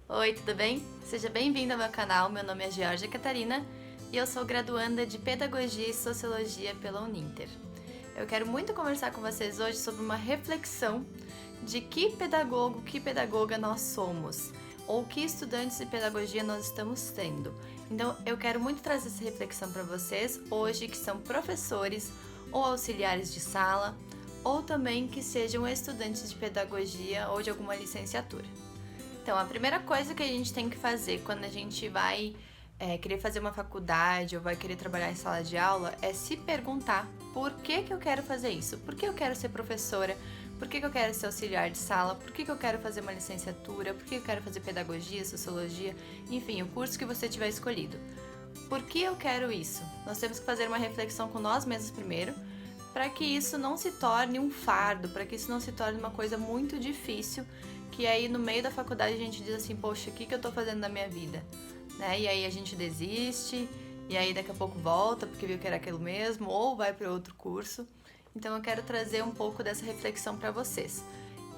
Oi, tudo bem? Seja bem-vindo ao meu canal, meu nome é Georgia Catarina e eu sou graduanda de Pedagogia e Sociologia pela Uninter. Eu quero muito conversar com vocês hoje sobre uma reflexão de que pedagogo, que pedagoga nós somos, ou que estudantes de pedagogia nós estamos tendo. Então, eu quero muito trazer essa reflexão para vocês hoje, que são professores ou auxiliares de sala, ou também que sejam estudantes de pedagogia ou de alguma licenciatura. Então, a primeira coisa que a gente tem que fazer quando a gente vai querer fazer uma faculdade ou vai querer trabalhar em sala de aula é se perguntar por que eu quero fazer isso? Por que eu quero ser professora? Por que eu quero ser auxiliar de sala? Por que eu quero fazer uma licenciatura? Por que eu quero fazer pedagogia, sociologia? Enfim, o curso que você tiver escolhido. Por que eu quero isso? Nós temos que fazer uma reflexão com nós mesmos primeiro, para que isso não se torne um fardo, para que isso não se torne uma coisa muito difícil, que aí no meio da faculdade a gente diz assim, poxa, o que eu tô fazendo na minha vida? Né? E aí a gente desiste, e aí daqui a pouco volta porque viu que era aquilo mesmo, ou vai para outro curso. Então eu quero trazer um pouco dessa reflexão para vocês.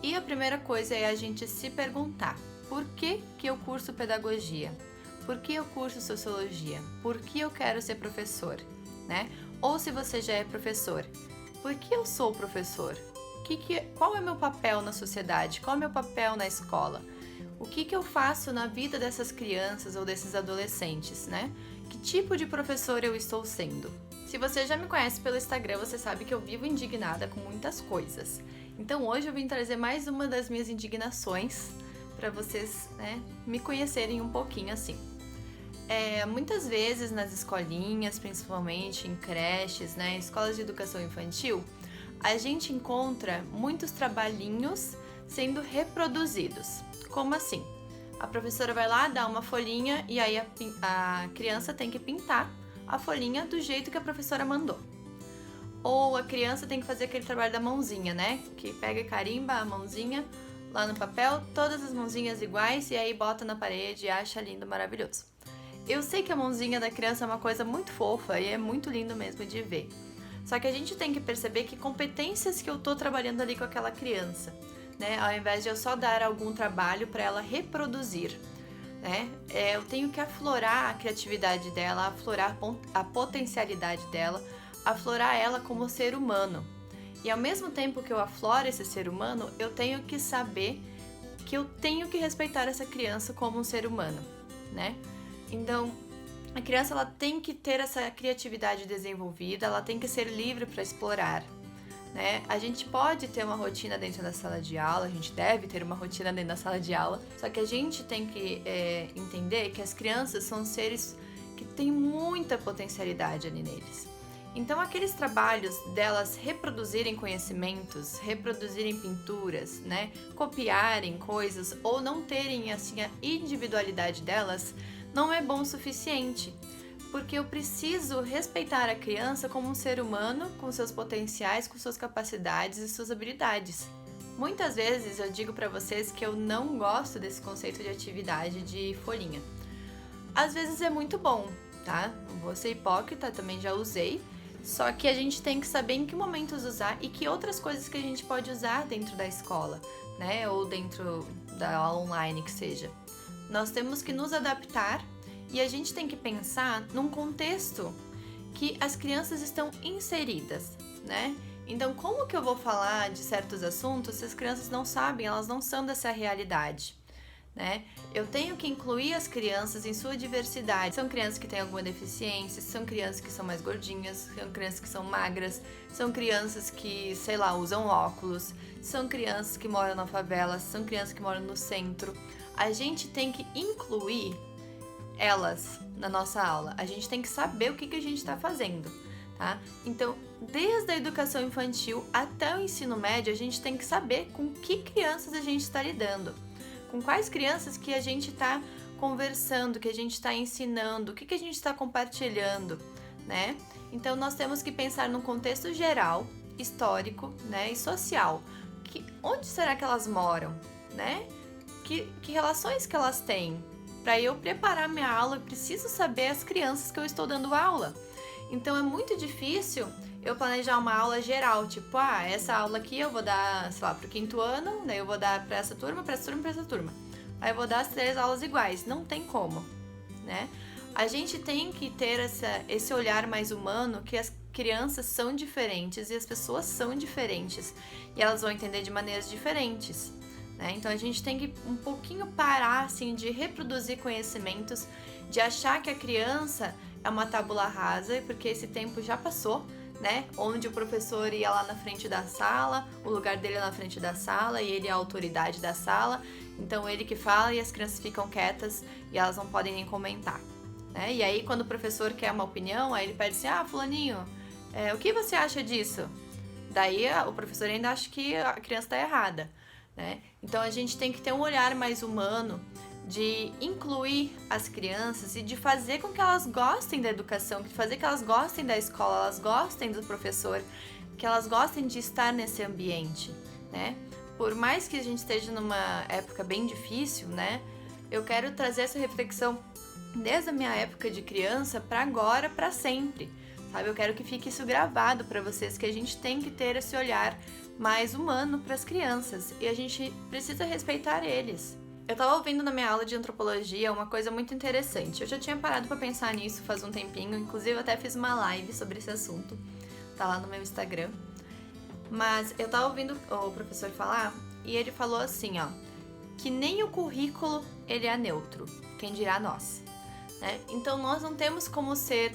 E a primeira coisa é a gente se perguntar, por que eu curso pedagogia? Por que eu curso sociologia? Por que eu quero ser professor? Né? Ou se você já é professor, por que eu sou professor? Qual é o meu papel na sociedade? Qual é o meu papel na escola? O que eu faço na vida dessas crianças ou desses adolescentes, né? Que tipo de professor eu estou sendo? Se você já me conhece pelo Instagram, você sabe que eu vivo indignada com muitas coisas. Então hoje eu vim trazer mais uma das minhas indignações para vocês, né, me conhecerem um pouquinho assim. Muitas vezes nas escolinhas, principalmente em creches, né, escolas de educação infantil, a gente encontra muitos trabalhinhos sendo reproduzidos. Como assim? A professora vai lá, dá uma folhinha e aí a criança tem que pintar a folhinha do jeito que a professora mandou. Ou a criança tem que fazer aquele trabalho da mãozinha, né? Que pega e carimba a mãozinha lá no papel, todas as mãozinhas iguais e aí bota na parede e acha lindo, maravilhoso. Eu sei que a mãozinha da criança é uma coisa muito fofa e é muito lindo mesmo de ver. Só que a gente tem que perceber que competências que eu tô trabalhando ali com aquela criança, né? Ao invés de eu só dar algum trabalho para ela reproduzir, né? Eu tenho que aflorar a criatividade dela, aflorar a potencialidade dela, aflorar ela como ser humano. E ao mesmo tempo que eu afloro esse ser humano, eu tenho que saber que eu tenho que respeitar essa criança como um ser humano, né? Então, a criança ela tem que ter essa criatividade desenvolvida, ela tem que ser livre para explorar, né? A gente pode ter uma rotina dentro da sala de aula, a gente deve ter uma rotina dentro da sala de aula, só que a gente tem que entender que as crianças são seres que têm muita potencialidade ali neles. Então, aqueles trabalhos delas reproduzirem conhecimentos, reproduzirem pinturas, né? Copiarem coisas ou não terem assim a individualidade delas, não é bom o suficiente, porque eu preciso respeitar a criança como um ser humano, com seus potenciais, com suas capacidades e suas habilidades. Muitas vezes eu digo para vocês que eu não gosto desse conceito de atividade de folhinha. Às vezes é muito bom, tá? Não vou ser hipócrita, também já usei, só que a gente tem que saber em que momentos usar e que outras coisas que a gente pode usar dentro da escola, né? Ou dentro da aula online que seja. Nós temos que nos adaptar e a gente tem que pensar num contexto que as crianças estão inseridas, né? Então, como que eu vou falar de certos assuntos se as crianças não sabem, elas não são dessa realidade, né? Eu tenho que incluir as crianças em sua diversidade. São crianças que têm alguma deficiência, são crianças que são mais gordinhas, são crianças que são magras, são crianças que, sei lá, usam óculos, são crianças que moram na favela, são crianças que moram no centro. A gente tem que incluir elas na nossa aula. A gente tem que saber o que a gente está fazendo, tá? Então, desde a educação infantil até o ensino médio, a gente tem que saber com que crianças a gente está lidando, com quais crianças que a gente está conversando, que a gente está ensinando, o que a gente está compartilhando, né? Então, nós temos que pensar num contexto geral, histórico, né, e social. Onde será que elas moram, né? Que relações que elas têm? Para eu preparar minha aula, eu preciso saber as crianças que eu estou dando aula. Então é muito difícil eu planejar uma aula geral, tipo, essa aula aqui eu vou dar, sei lá, pro quinto ano, daí eu vou dar para essa turma, para essa turma, para essa turma. aí eu vou dar as 3 aulas iguais. Não tem como, né? A gente tem que ter esse olhar mais humano, que as crianças são diferentes e as pessoas são diferentes e elas vão entender de maneiras diferentes, né? Então a gente tem que um pouquinho parar assim de reproduzir conhecimentos, de achar que a criança é uma tábula rasa, porque esse tempo já passou, né? Onde o professor ia lá na frente da sala, o lugar dele é na frente da sala e ele é a autoridade da sala, então ele que fala e as crianças ficam quietas e elas não podem nem comentar. E aí, quando o professor quer uma opinião, aí ele pede assim, fulaninho, o que você acha disso? Daí o professor ainda acha que a criança está errada, né? Então a gente tem que ter um olhar mais humano, de incluir as crianças e de fazer com que elas gostem da educação, de fazer que elas gostem da escola, elas gostem do professor, que elas gostem de estar nesse ambiente, né? Por mais que a gente esteja numa época bem difícil, né? Eu quero trazer essa reflexão desde a minha época de criança para agora, para sempre, sabe? Eu quero que fique isso gravado para vocês, que a gente tem que ter esse olhar mais humano para as crianças e a gente precisa respeitar eles. Eu estava ouvindo na minha aula de antropologia uma coisa muito interessante. Eu já tinha parado para pensar nisso faz um tempinho, inclusive eu até fiz uma live sobre esse assunto, tá lá no meu Instagram. Mas eu estava ouvindo o professor falar e ele falou assim, que nem o currículo ele é neutro, quem dirá nós. Né? Então nós não temos como ser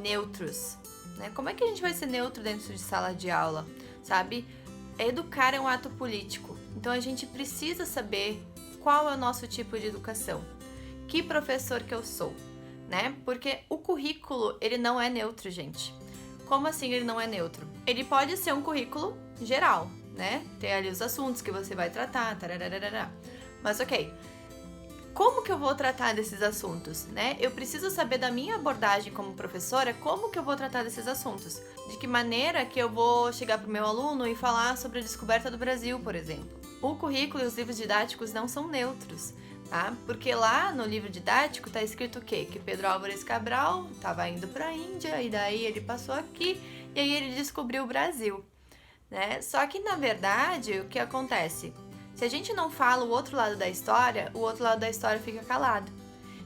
neutros, né? Como é que a gente vai ser neutro dentro de sala de aula, sabe? Educar é um ato político, então a gente precisa saber qual é o nosso tipo de educação, que professor que eu sou, né? Porque o currículo, ele não é neutro, gente. Como assim ele não é neutro? Ele pode ser um currículo geral, né? Tem ali os assuntos que você vai tratar, tarararará. Mas ok, como que eu vou tratar desses assuntos, né? Eu preciso saber da minha abordagem como professora, como que eu vou tratar desses assuntos. De que maneira que eu vou chegar para o meu aluno e falar sobre a descoberta do Brasil, por exemplo. O currículo e os livros didáticos não são neutros, tá? Porque lá no livro didático tá escrito o quê? Que Pedro Álvares Cabral estava indo para a Índia e daí ele passou aqui e aí ele descobriu o Brasil, né? Só que, na verdade, o que acontece? Se a gente não fala o outro lado da história, o outro lado da história fica calado.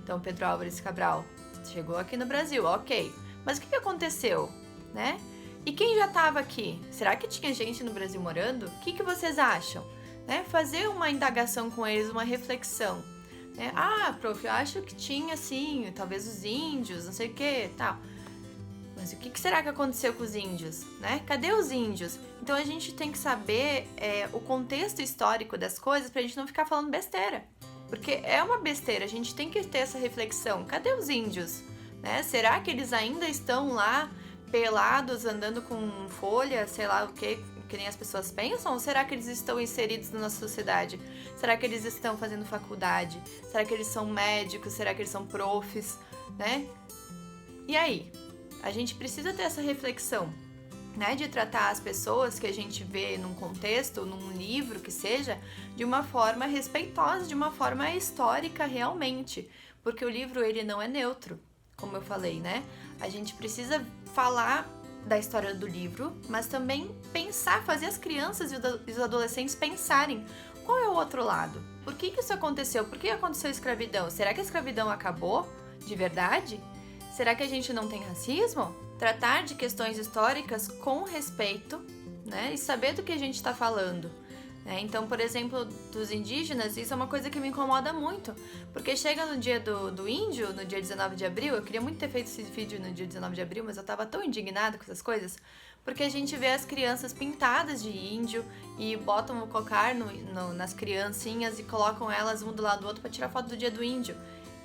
Então, Pedro Álvares Cabral chegou aqui no Brasil, ok. Mas o que aconteceu, né? E quem já estava aqui? Será que tinha gente no Brasil morando? O que vocês acham? Né? Fazer uma indagação com eles, uma reflexão. Né? Prof, eu acho que tinha, sim, talvez os índios, não sei o que, tal. Mas o que será que aconteceu com os índios, né? Cadê os índios? Então a gente tem que saber o contexto histórico das coisas pra gente não ficar falando besteira. Porque é uma besteira, a gente tem que ter essa reflexão. Cadê os índios? Né? Será que eles ainda estão lá pelados, andando com folha, sei lá o que nem as pessoas pensam? Ou será que eles estão inseridos na nossa sociedade? Será que eles estão fazendo faculdade? Será que eles são médicos? Será que eles são profs? Né? E aí? A gente precisa ter essa reflexão, né, de tratar as pessoas que a gente vê num contexto, num livro que seja, de uma forma respeitosa, de uma forma histórica realmente, porque o livro ele não é neutro, como eu falei, né? A gente precisa falar da história do livro, mas também pensar, fazer as crianças e os adolescentes pensarem qual é o outro lado. Por que isso aconteceu? Por que aconteceu a escravidão? Será que a escravidão acabou de verdade? Será que a gente não tem racismo? Tratar de questões históricas com respeito, né? E saber do que a gente está falando. Né? Então, por exemplo, dos indígenas, isso é uma coisa que me incomoda muito. Porque chega no dia do índio, no dia 19 de abril, eu queria muito ter feito esse vídeo no dia 19 de abril, mas eu tava tão indignada com essas coisas. Porque a gente vê as crianças pintadas de índio e botam o cocar nas criancinhas e colocam elas um do lado do outro para tirar foto do dia do índio.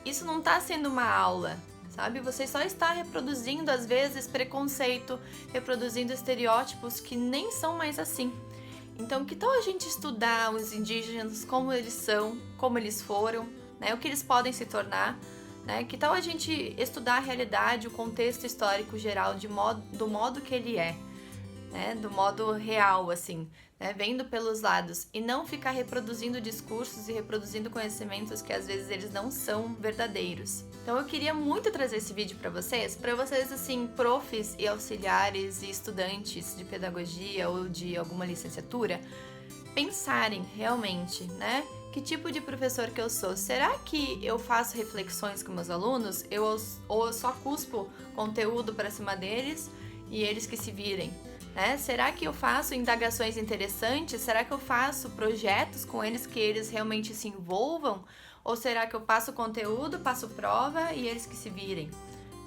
Isso não tá sendo uma aula. Sabe? Você só está reproduzindo, às vezes, preconceito, reproduzindo estereótipos que nem são mais assim. Então, que tal a gente estudar os indígenas, como eles são, como eles foram, né? O que eles podem se tornar, né? Que tal a gente estudar a realidade, o contexto histórico geral, do modo que ele é, né? Do modo real, assim, né? Vendo pelos lados, e não ficar reproduzindo discursos e reproduzindo conhecimentos que às vezes eles não são verdadeiros. Então eu queria muito trazer esse vídeo para vocês assim, profs e auxiliares e estudantes de pedagogia ou de alguma licenciatura, pensarem realmente, né? Que tipo de professor que eu sou? Será que eu faço reflexões com meus alunos? Ou eu só cuspo conteúdo para cima deles e eles que se virem? Né? Será que eu faço indagações interessantes? Será que eu faço projetos com eles que eles realmente se envolvam? Ou será que eu passo conteúdo, passo prova e eles que se virem?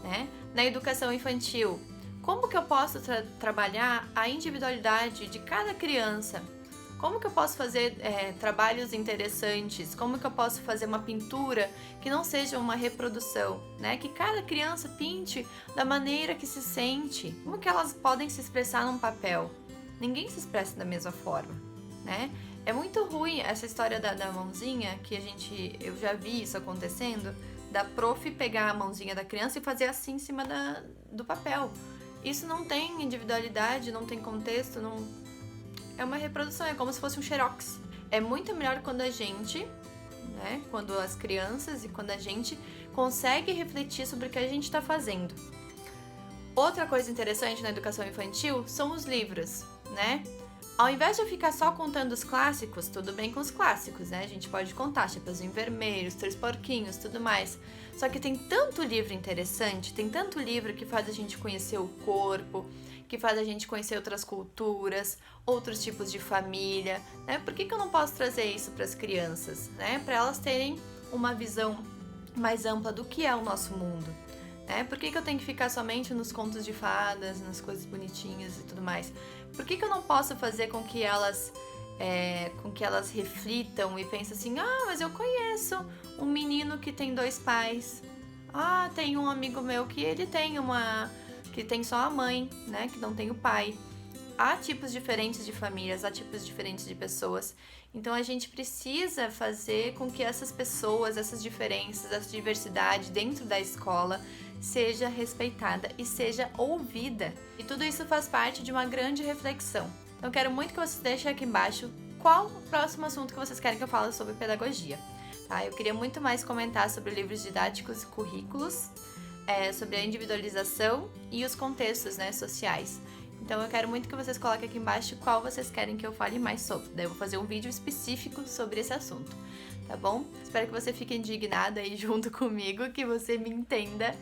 Né? Na educação infantil, como que eu posso trabalhar a individualidade de cada criança? Como que eu posso fazer trabalhos interessantes? Como que eu posso fazer uma pintura que não seja uma reprodução, né? Que cada criança pinte da maneira que se sente. Como que elas podem se expressar num papel? Ninguém se expressa da mesma forma, né? É muito ruim essa história da mãozinha, que eu já vi isso acontecendo, da prof pegar a mãozinha da criança e fazer assim em cima do papel. Isso não tem individualidade, não tem contexto, não... É uma reprodução, é como se fosse um xerox. É muito melhor quando a gente, né, quando as crianças e quando a gente consegue refletir sobre o que a gente está fazendo. Outra coisa interessante na educação infantil são os livros, né? Ao invés de eu ficar só contando os clássicos, tudo bem com os clássicos, né? A gente pode contar Chapeuzinho Vermelho, Os Três Porquinhos, tudo mais. Só que tem tanto livro interessante, tem tanto livro que faz a gente conhecer o corpo, que faz a gente conhecer outras culturas, outros tipos de família, né? Por que eu não posso trazer isso para as crianças, né? Para elas terem uma visão mais ampla do que é o nosso mundo, né? Por que eu tenho que ficar somente nos contos de fadas, nas coisas bonitinhas e tudo mais? Por que eu não posso fazer com que elas reflitam e pensem assim, mas eu conheço um menino que tem 2 pais, tem um amigo meu que ele tem que tem só a mãe, né, que não tem o pai. Há tipos diferentes de famílias, há tipos diferentes de pessoas. Então a gente precisa fazer com que essas pessoas, essas diferenças, essa diversidade dentro da escola seja respeitada e seja ouvida. E tudo isso faz parte de uma grande reflexão. Então eu quero muito que vocês deixem aqui embaixo qual o próximo assunto que vocês querem que eu fale sobre pedagogia. Tá? Eu queria muito mais comentar sobre livros didáticos e currículos, sobre a individualização e os contextos, né, sociais. Então eu quero muito que vocês coloquem aqui embaixo qual vocês querem que eu fale mais sobre. Daí eu vou fazer um vídeo específico sobre esse assunto, tá bom? Espero que você fique indignada aí junto comigo, que você me entenda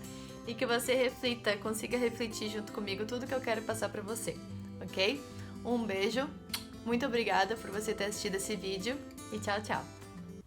e que você reflita, consiga refletir junto comigo tudo que eu quero passar pra você, ok? Um beijo, muito obrigada por você ter assistido esse vídeo e tchau, tchau!